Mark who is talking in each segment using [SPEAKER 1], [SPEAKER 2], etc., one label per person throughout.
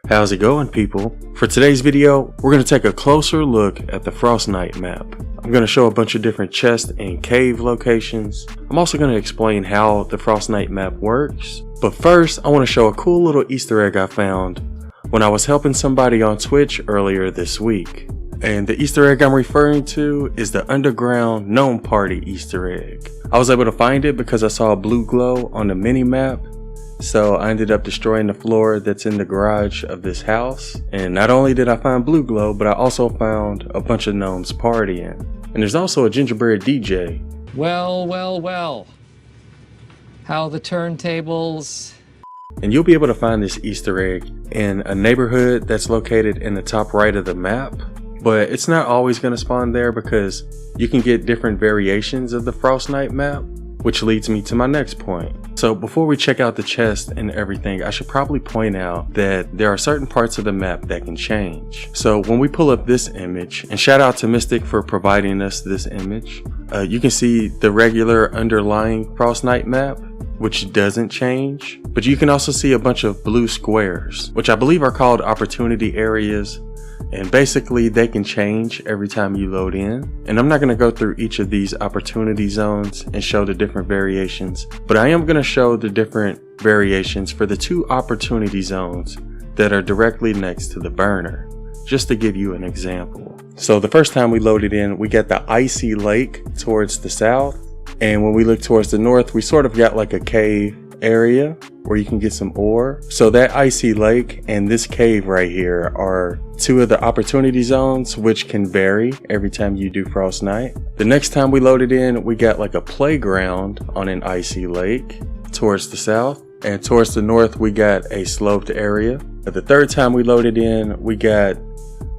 [SPEAKER 1] How's it going, people? For today's video, we're going to take a closer look at the Frostnite map. I'm going to show a bunch of different chest and cave locations. I'm also going to explain how the Frostnite map works. But first, I want to show a cool little Easter egg I found when I was helping somebody on Twitch earlier this week. And the Easter egg I'm referring to is the underground gnome party Easter egg. I was able to find it because I saw a blue glow on the mini map. So I ended up destroying the floor that's in the garage of this house. And not only did I find blue glow, but I also found a bunch of gnomes partying. And there's also a gingerbread DJ.
[SPEAKER 2] Well. How the turntables.
[SPEAKER 1] And you'll be able to find this Easter egg in a neighborhood that's located in the top right of the map. But it's not always going to spawn there because you can get different variations of the Frostnite map, which leads me to my next point. So before we check out the chest and everything, I should probably point out that there are certain parts of the map that can change. So when we pull up this image, and shout out to Mystic for providing us this image, you can see the regular underlying Frostnite map, which doesn't change. But you can also see a bunch of blue squares, which I believe are called opportunity areas. And basically they can change every time you load in. And I'm not going to go through each of these opportunity zones and show the different variations, but I am going to show the different variations for the two opportunity zones that are directly next to the burner, just to give you an example. So the first time we loaded in, we got the icy lake towards the south. And when we look towards the north, we sort of got like a cave area where you can get some ore. So that icy lake and this cave right here are two of the opportunity zones, which can vary every time you do Frostnite. The next time we loaded in, we got like a playground on an icy lake towards the south, and towards the north we got a sloped area. But the third time we loaded in, we got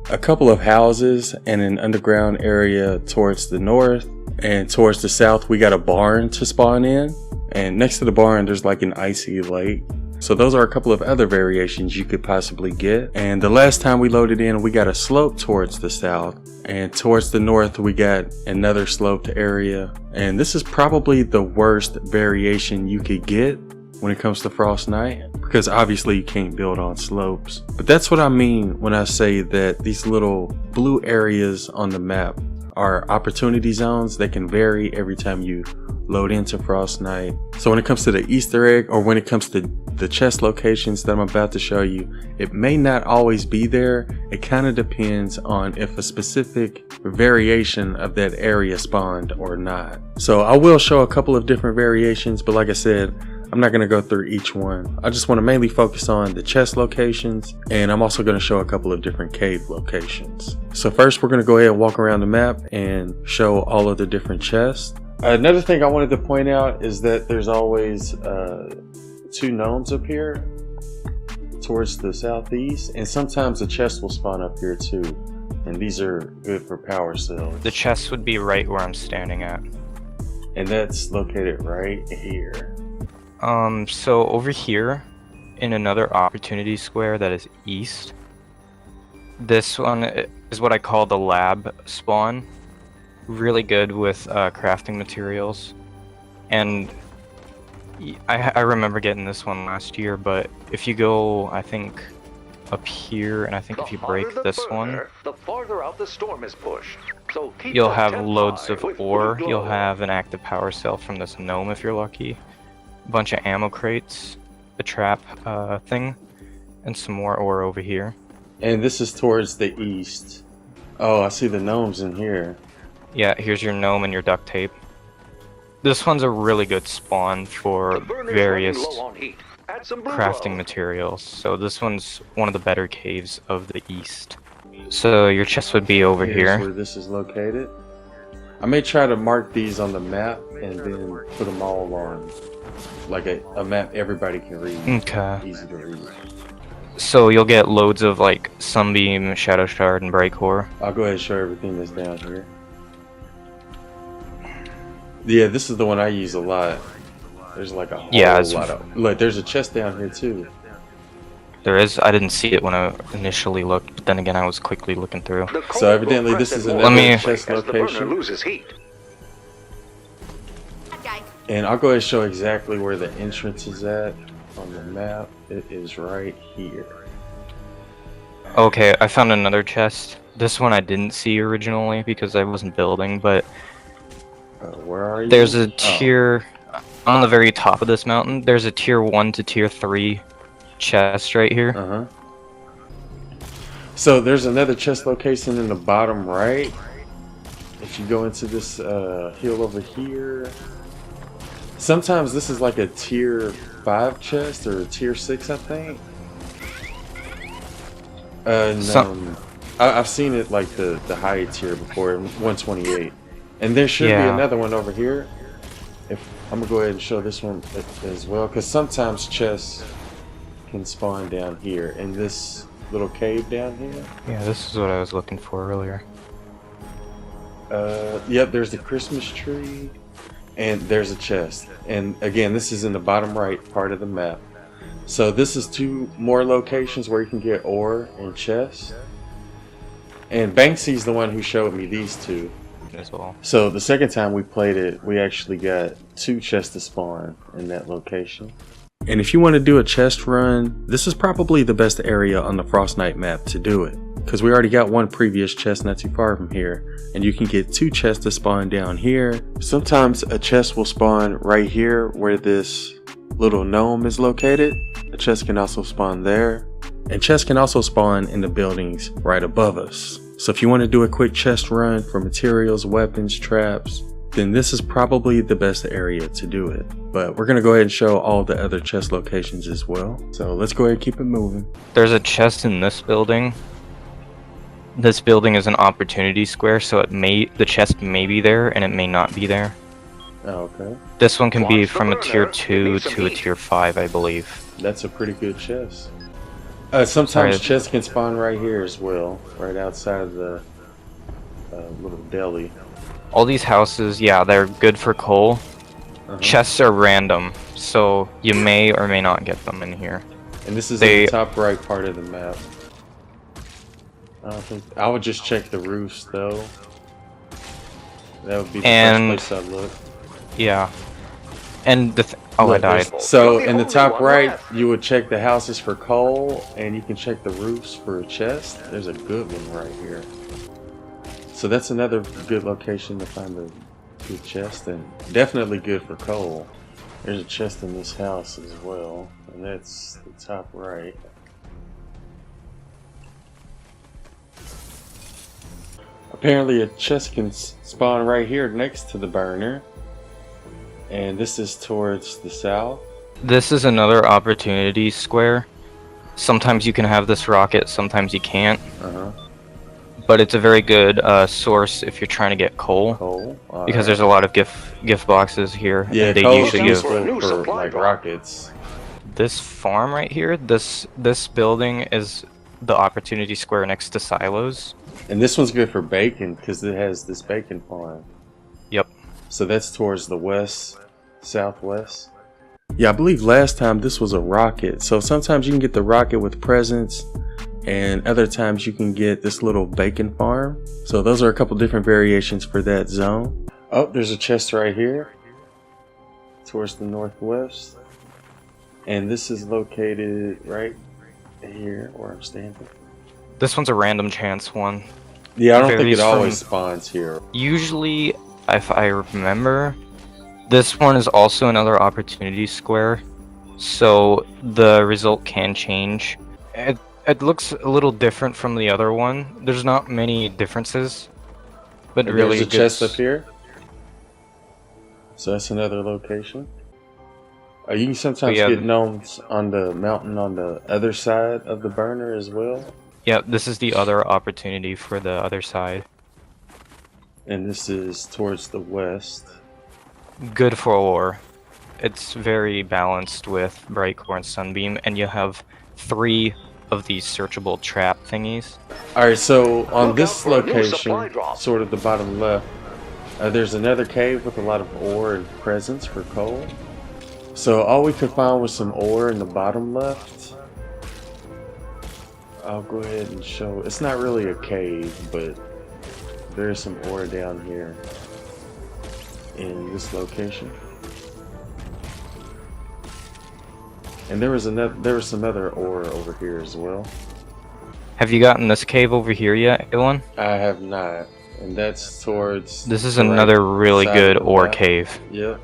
[SPEAKER 1] a couple of houses and an underground area towards the north, and towards the south we got a barn to spawn in. And next to the barn, there's like an icy lake. So those are a couple of other variations you could possibly get. And the last time we loaded in, we got a slope towards the south. And towards the north, we got another sloped area. And this is probably the worst variation you could get when it comes to Frostnite, because obviously you can't build on slopes. But that's what I mean when I say that these little blue areas on the map are opportunity zones that can vary every time you load into Frostnite. So when it comes to the Easter egg, or when it comes to the chest locations that I'm about to show you, it may not always be there. It kind of depends on if a specific variation of that area spawned or not. So I will show a couple of different variations, but like I said, I'm not going to go through each one. I just want to mainly focus on the chest locations, and I'm also going to show a couple of different cave locations. So first we're going to go ahead and walk around the map and show all of the different chests. Another thing I wanted to point out is that there's always two gnomes up here towards the southeast, and sometimes a chest will spawn up here too, and these are good for power cells.
[SPEAKER 3] The chest would be right where I'm standing at.
[SPEAKER 1] And that's located right here.
[SPEAKER 3] So over here, in another opportunity square that is east, this one is what I call the lab spawn. Really good with crafting materials, and I remember getting this one last year. But if you go, I think, up here, and I think if you break this one,
[SPEAKER 4] the farther out the storm is pushed. So
[SPEAKER 3] you'll have loads of ore. You'll have an active power cell from this gnome if you're lucky, a bunch of ammo crates, a trap thing, and some more ore over here.
[SPEAKER 1] And this is towards the east. Oh, I see the gnomes in here.
[SPEAKER 3] Yeah, here's your gnome and your duct tape. This one's a really good spawn for various crafting materials. So this one's one of the better caves of the east. So your chest would be over here.
[SPEAKER 1] Where this is located. I may try to mark these on the map and then put them all on like a map everybody can read.
[SPEAKER 3] Okay.
[SPEAKER 1] Easy to read.
[SPEAKER 3] So you'll get loads of like Sunbeam, Shadow Shard, and Breakcore.
[SPEAKER 1] I'll go ahead and show everything that's down here. Yeah, this is the one I use a lot. There's like a whole lot of... Look, there's a chest down here too.
[SPEAKER 3] There is? I didn't see it when I initially looked, but then again I was quickly looking through.
[SPEAKER 1] So evidently this is another chest location. And I'll go ahead and show exactly where the entrance is at on the map. It is right here.
[SPEAKER 3] Okay, I found another chest. This one I didn't see originally because I wasn't building, but
[SPEAKER 1] Where are you?
[SPEAKER 3] there's a
[SPEAKER 1] Oh,
[SPEAKER 3] tier on the very top of this mountain. There's a tier 1 to tier 3 chest right here.
[SPEAKER 1] uh-huh. So there's another chest location in the bottom right. If you go into this hill over here, sometimes this is like a tier 5 chest or a tier 6, I think. No, I've seen it like the high tier before, 128, and there should be another one over here. If I'm gonna go ahead and show this one as well, because sometimes chests can spawn down here in this little cave down here.
[SPEAKER 3] Yeah, this is what I was looking for earlier.
[SPEAKER 1] Yep, there's the Christmas tree, and there's a chest. And again, this is in the bottom right part of the map. So this is 2 more locations where you can get ore and chests. And Banksy's the one who showed me these 2
[SPEAKER 3] as well.
[SPEAKER 1] So the second time we played it, we actually got 2 chests to spawn in that location. And if you want to do a chest run, this is probably the best area on the Frostnite map to do it, because we already got 1 previous chest not too far from here, and you can get 2 chests to spawn down here. Sometimes a chest will spawn right here where this little gnome is located. A chest can also spawn there, and chests can also spawn in the buildings right above us. So if you want to do a quick chest run for materials, weapons, traps, then this is probably the best area to do it. But we're going to go ahead and show all the other chest locations as well. So let's go ahead and keep it moving.
[SPEAKER 3] There's a chest in this building. This building is an opportunity square, so the chest may be there and it may not be there.
[SPEAKER 1] Oh, okay.
[SPEAKER 3] This one can be
[SPEAKER 4] Watch the
[SPEAKER 3] from a tier
[SPEAKER 4] burner.
[SPEAKER 3] 2
[SPEAKER 4] It
[SPEAKER 3] to a
[SPEAKER 4] needs
[SPEAKER 3] tier 5, I believe.
[SPEAKER 1] That's a pretty good chest. Sometimes
[SPEAKER 3] Alright.
[SPEAKER 1] chests can spawn right here as well, right outside of the little deli.
[SPEAKER 3] All these houses, yeah, they're good for coal. Chests are random, so you may or may not get them in here.
[SPEAKER 1] And this is in the top right part of the map. I would just check the roofs though. That would be the first place I'd look.
[SPEAKER 3] Yeah. And I
[SPEAKER 1] Look,
[SPEAKER 3] died.
[SPEAKER 1] So in the top right, you would check the houses for coal, and you can check the roofs for a chest. There's a good one right here. So that's another good location to find a good chest, and definitely good for coal. There's a chest in this house as well, and that's the top right. Apparently a chest can spawn right here next to the burner, and this is towards the south.
[SPEAKER 3] This is another opportunity square. Sometimes you can have this rocket, sometimes you can't. But it's a very good source if you're trying to get coal. Because there's a lot of gift boxes here.
[SPEAKER 1] Yeah,
[SPEAKER 3] and they
[SPEAKER 1] coal
[SPEAKER 3] usually
[SPEAKER 1] is
[SPEAKER 3] give
[SPEAKER 1] useful for like rockets.
[SPEAKER 3] this farm right here. This building is the opportunity square next to silos.
[SPEAKER 1] And this one's good for bacon because it has this bacon farm.
[SPEAKER 3] Yep.
[SPEAKER 1] So that's towards the west, southwest. Yeah, I believe last time this was a rocket. So sometimes you can get the rocket with presents, and other times you can get this little bacon farm. So those are a couple different variations for that zone. Oh, there's a chest right here towards the northwest. And this is located right here where I'm standing.
[SPEAKER 3] This one's a random chance one.
[SPEAKER 1] Yeah, I don't think
[SPEAKER 3] Varies
[SPEAKER 1] it always
[SPEAKER 3] from-
[SPEAKER 1] spawns here.
[SPEAKER 3] Usually, if I remember, this one is also another opportunity square, so the result can change. It looks a little different from the other one. There's not many differences, but
[SPEAKER 1] And
[SPEAKER 3] really
[SPEAKER 1] there's a chest up
[SPEAKER 3] good.
[SPEAKER 1] here. So that's another location. You can sometimes
[SPEAKER 3] yeah,
[SPEAKER 1] get gnomes on the mountain on the other side of the burner as well.
[SPEAKER 3] Yeah, this is the other opportunity for the other side.
[SPEAKER 1] And this is towards the west.
[SPEAKER 3] Good for ore. It's very balanced with Bright Core and Sunbeam, and you have 3 of these searchable trap thingies.
[SPEAKER 1] Alright, so on
[SPEAKER 4] Look
[SPEAKER 1] this
[SPEAKER 4] out for a new supply
[SPEAKER 1] location,
[SPEAKER 4] drop.
[SPEAKER 1] sort of the bottom left, there's another cave with a lot of ore and presents for coal. So all we could find was some ore in the bottom left. I'll go ahead and show. It's not really a cave, but there's some ore down here in this location. And there was some other ore over here as well.
[SPEAKER 3] Have you gotten this cave over here yet, Aone?
[SPEAKER 1] I have not. And that's towards...
[SPEAKER 3] This is
[SPEAKER 1] the right
[SPEAKER 3] another really
[SPEAKER 1] side
[SPEAKER 3] good
[SPEAKER 1] of the
[SPEAKER 3] ore
[SPEAKER 1] map.
[SPEAKER 3] cave.
[SPEAKER 1] Yep.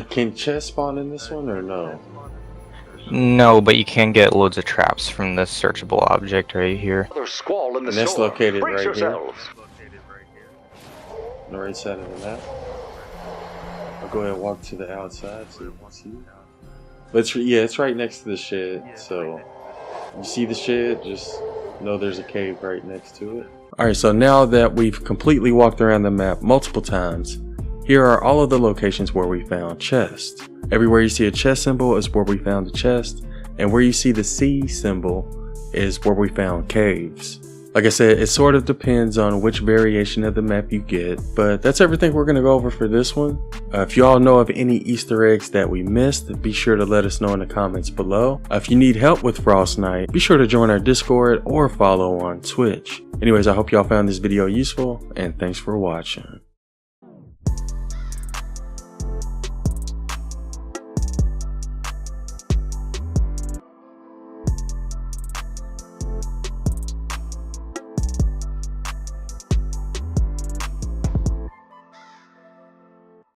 [SPEAKER 1] Can chests spawn in this one or no?
[SPEAKER 3] No, but you can get loads of traps from this searchable object right here.
[SPEAKER 4] Another squall in the
[SPEAKER 1] And that's
[SPEAKER 4] storm.
[SPEAKER 1] located
[SPEAKER 4] Brace
[SPEAKER 1] right here?
[SPEAKER 4] yourselves.
[SPEAKER 1] On the right side of the map. I'll go ahead and walk to the outside so you can see. But it's right next to the shed, so you see the shed, just know there's a cave right next to it. Alright, so now that we've completely walked around the map multiple times, here are all of the locations where we found chests. Everywhere you see a chest symbol is where we found a chest, and where you see the C symbol is where we found caves. Like I said, it sort of depends on which variation of the map you get, but that's everything we're going to go over for this one. If you all know of any Easter eggs that we missed, be sure to let us know in the comments below. If you need help with Frostnite, be sure to join our Discord or follow on Twitch. Anyways, I hope y'all found this video useful, and thanks for watching.